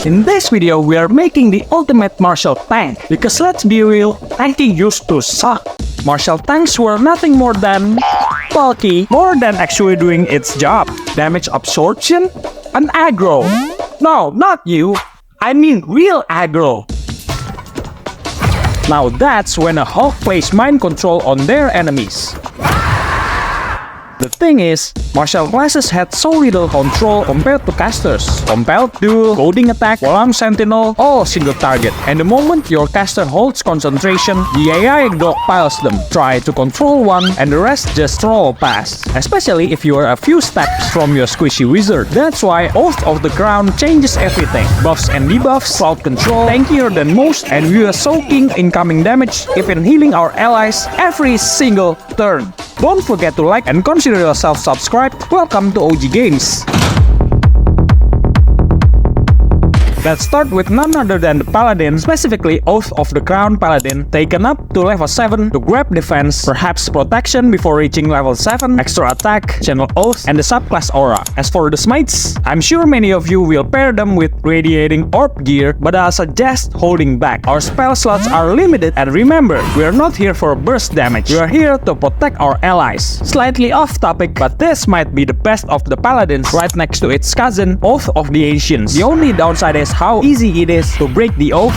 In this video, we are making the ultimate martial tank, because let's be real, tanking used to suck. Martial tanks were nothing more than bulky, more than actually doing its job. Damage absorption? An aggro. No, not you. I mean real aggro. Now that's when a Hulk plays mind control on their enemies. The thing is, martial classes had so little control compared to casters. Compelled Duel, Coding Attack, Polearm Sentinel, all single target. And the moment your caster holds concentration, the AI dogpiles them. Try to control one and the rest just roll past. Especially if you are a few steps from your squishy wizard. That's why Oath of the Crown changes everything. Buffs and debuffs, crowd control, tankier than most, and we are soaking incoming damage, even healing our allies every single turn. Don't forget to like and consider yourself subscribed. Welcome to OG Games. Let's start with none other than the Paladin, specifically Oath of the Crown Paladin, taken up to level 7 to grab defense, perhaps protection before reaching level 7, extra attack, channel Oath, and the subclass aura. As for the smites, I'm sure many of you will pair them with radiating orb gear, but I'll suggest holding back. Our spell slots are limited, and remember, we are not here for burst damage, we are here to protect our allies. Slightly off topic, but this might be the best of the Paladins right next to its cousin, Oath of the Ancients. The only downside is how easy it is to break the oath,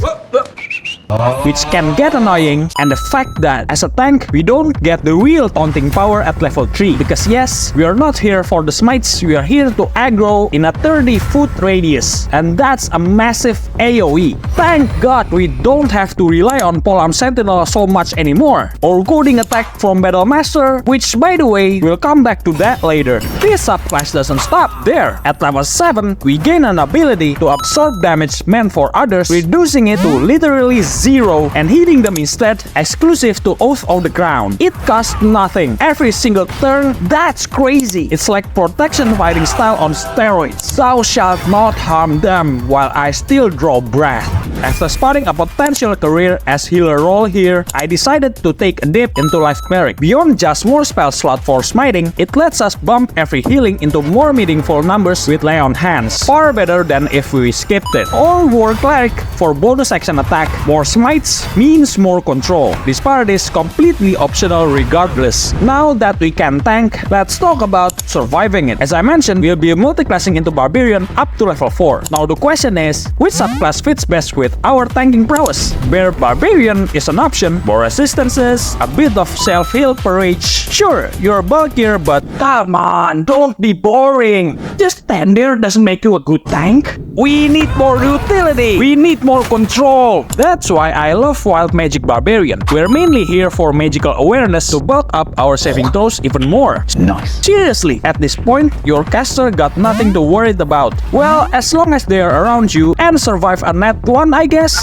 which can get annoying, and the fact that as a tank we don't get the real taunting power at level 3, because yes, we are not here for the smites, we are here to aggro in a 30-foot radius, and that's a massive AoE. Thank God we don't have to rely on Polearm Sentinel so much anymore, or Coding Attack from Battle Master, which by the way, we'll come back to that later. This subclass doesn't stop there. At level 7, we gain an ability to absorb damage meant for others, reducing it to literally 0 and healing them instead, exclusive to Oath of the Crown. It costs nothing every single turn. That's crazy. It's like protection fighting style on steroids. Thou shalt not harm them while I still draw breath. After spotting a potential career as healer role here, I decided to take a dip into Life Cleric. Beyond just more spell slot for smiting, it lets us bump every healing into more meaningful numbers with Lay on Hands. Far better than if we skipped it. Or War Cleric for bonus action attack. More smites means more control. This part is completely optional regardless. Now that we can tank, let's talk about surviving it. As I mentioned, we'll be multiclassing into Barbarian up to level 4. Now the question is, which subclass fits best with our tanking prowess? Bare Barbarian is an option. More resistances, a bit of self-heal per rage. Sure, you're bulkier, but come on, don't be boring. Just stand there doesn't make you a good tank. We need more utility. We need more control. That's why I love Wild Magic Barbarian. We're mainly here for magical awareness to bulk up our saving throws even more. Nice. Seriously, at this point, your caster got nothing to worry about. Well, as long as they are around you and survive a net 1, I guess.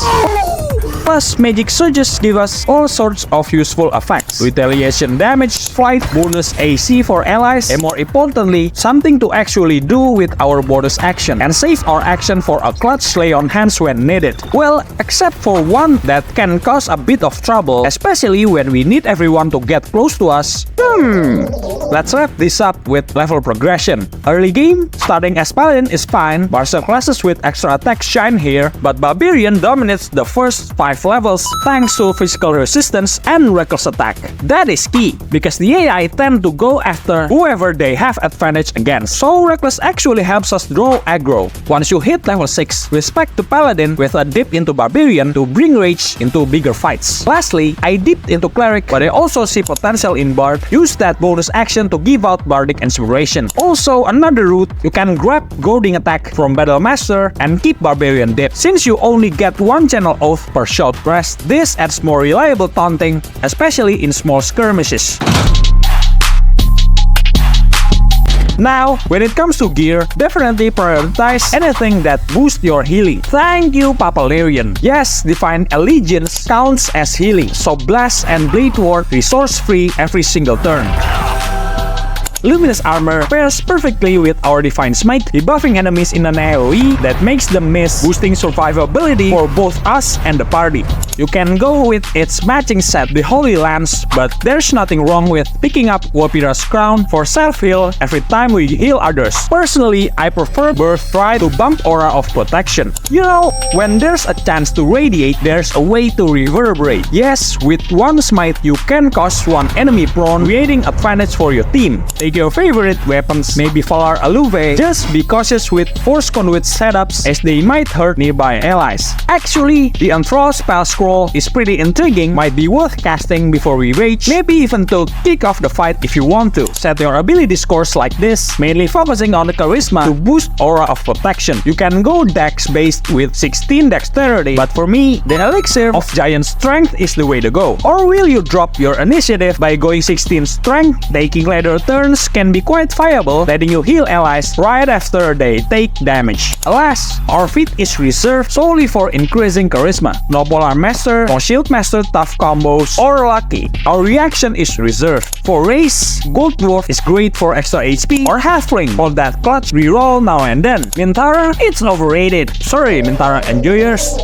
Plus, magic surges give us all sorts of useful effects. Retaliation damage, flight, bonus AC for allies, and more importantly, something to actually do with our bonus action and save our action for a clutch Lay on Hands when needed. Well, except for one that can cause a bit of trouble, especially when we need everyone to get close to us. Let's wrap this up with level progression. Early game, starting as Paladin is fine, Martial classes with extra attack shine here, but Barbarian dominates the first 5 levels thanks to physical resistance and reckless attack. That is key, because the AI tend to go after whoever they have advantage against, so reckless actually helps us draw aggro. Once you hit level 6, respect to Paladin with a dip into Barbarian to bring rage into bigger fights. Lastly, I dipped into Cleric, but I also see potential in Bard. Use that bonus action to give out Bardic Inspiration. Also, another route, you can grab Coding Attack from Battle Master and keep Barbarian dip. Since you only get one channel Oath per shot rest, this adds more reliable taunting, especially in small skirmishes. Now, when it comes to gear, definitely prioritize anything that boosts your healing. Thank you, Papalarian. Yes, Divine Allegiance counts as healing, so Blast and Blade Ward resource free every single turn. Luminous Armor pairs perfectly with our Divine Smite, debuffing enemies in an AoE that makes them miss, boosting survivability for both us and the party. You can go with its matching set, the Holy Lance, but there's nothing wrong with picking up Wapira's Crown for self-heal every time we heal others. Personally, I prefer Birthright to bump aura of protection. You know, when there's a chance to radiate, there's a way to reverberate. Yes, with one smite you can cause one enemy prone, creating advantage for your team. Take your favorite weapons, maybe Valar Alluve. Just be cautious with Force Conduit setups as they might hurt nearby allies. Actually, the Enthrall spell scroll is pretty intriguing, might be worth casting before we rage, maybe even to kick off the fight if you want to. Set your ability scores like this, mainly focusing on the charisma to boost aura of protection. You can go dex based with 16 dexterity, but for me, the elixir of giant strength is the way to go. Or will you drop your initiative by going 16 strength? Taking later turns can be quite viable, letting you heal allies right after they take damage. Alas, our feat is reserved solely for increasing charisma. No Polar Master, no Shield Master tough combos, or Lucky. Our reaction is reserved. For race, Gold Dwarf is great for extra HP, or Halfling for that clutch reroll now and then. Mintara, it's overrated. Sorry, Mintara enjoyers.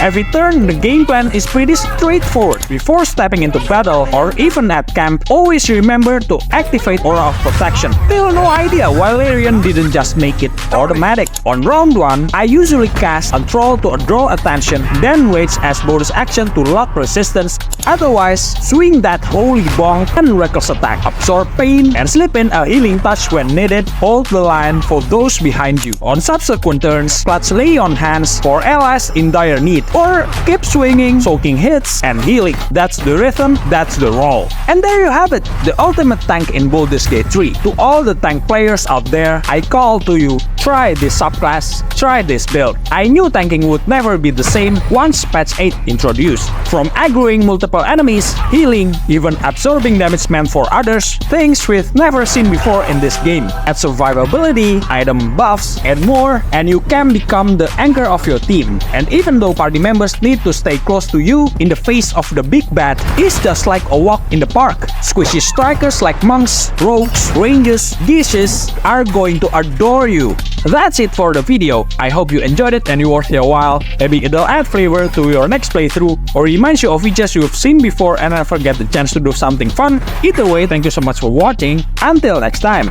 Every turn, the game plan is pretty straightforward. Before stepping into battle or even at camp, always remember to activate Aura of Protection. Still no idea why Larian didn't just make it automatic. On round 1, I usually cast Enthrall to draw attention, then Rage as bonus action to lock resistance. Otherwise, swing that Holy Bonk and Reckless Attack. Absorb pain and slip in a healing touch when needed. Hold the line for those behind you. On subsequent turns, clutch Lay on Hands for allies in dire need. Or keep swinging, soaking hits, and healing. That's the rhythm, that's the roll. And there you have it, the ultimate tank in Baldur's Gate 3. To all the tank players out there, I call to you, try this subclass, try this build. I knew tanking would never be the same once patch 8 introduced. From aggroing multiple enemies, healing, even absorbing damage meant for others, things we've never seen before in this game. Add survivability, item buffs, and more, and you can become the anchor of your team. And even though party members need to stay close to you in the face of the big bad, it's just like a walk in the park. Squishy strikers like monks, rogues, ranges, geeses are going to adore you. That's it for the video. I hope you enjoyed it and you worth your while. Maybe it'll add flavor to your next playthrough or reminds you of videos you've seen before and never get the chance to do something fun. Either way, thank you so much for watching. Until next time.